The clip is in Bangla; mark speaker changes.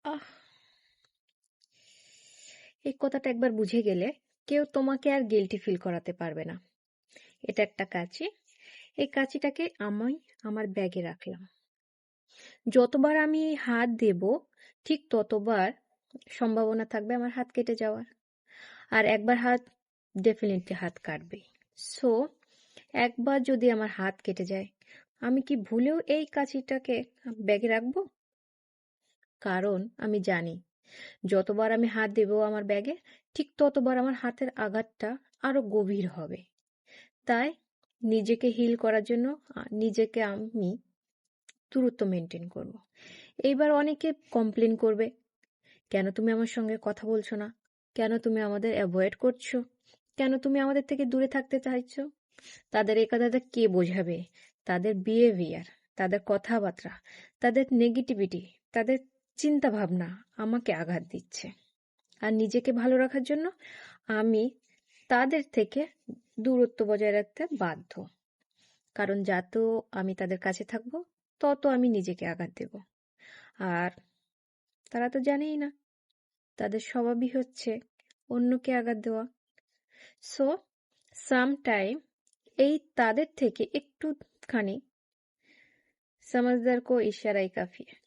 Speaker 1: আহ এই কথাটা একবার বুঝে গেলে কেউ তোমাকে আর গিল্টি ফিল করাতে পারবে না। এটা একটা কাঁচি। এই কাঁচিটাকে আমি আমার ব্যাগে রাখলাম। যতবার আমি এই হাত দেব ঠিক ততবার সম্ভাবনা থাকবে আমার হাত কেটে যাওয়ার। আর একবার হাত ডেফিনেটলি হাত কাটবে। সো একবার যদি আমার হাত কেটে যায়, আমি কি ভুলেও এই কাঁচিটাকে ব্যাগে রাখবো? কারণ আমি জানি যতবার আমি হাত দেব আমার ব্যাগে ঠিক ততবার আমার হাতের আঘাতটা আরো গভীর হবে। তাই নিজেকে হিল করার জন্য নিজেকে আমি দূরত্ব মেনটেন করব। এইবার অনেকে কমপ্লেন করবে, কেন তুমি আমার সঙ্গে কথা বলছো না, কেন তুমি আমাদের অ্যাভয়েড করছো, কেন তুমি আমাদের থেকে দূরে থাকতে চাইছো। তাদের এই কথাটা কে বোঝাবে? তাদের বিহেভিয়ার, তাদের কথাবার্তা, তাদের নেগেটিভিটি, তাদের চিন্তা ভাবনা আমাকে আঘাত দিচ্ছে। আর নিজেকে ভালো রাখার জন্য আমি তাদের থেকে দূরত্ব বজায় রাখতে বাধ্য। কারণ যত আমি তাদের কাছে থাকবো তত আমি নিজেকে আঘাত দেব। আর তারা তো জানেই না, তাদের স্বভাবই হচ্ছে অন্যকে আঘাত দেওয়া। সো সামটাইম এই তাদের থেকে একটুখানি समझदार को इशारा ही काफी है।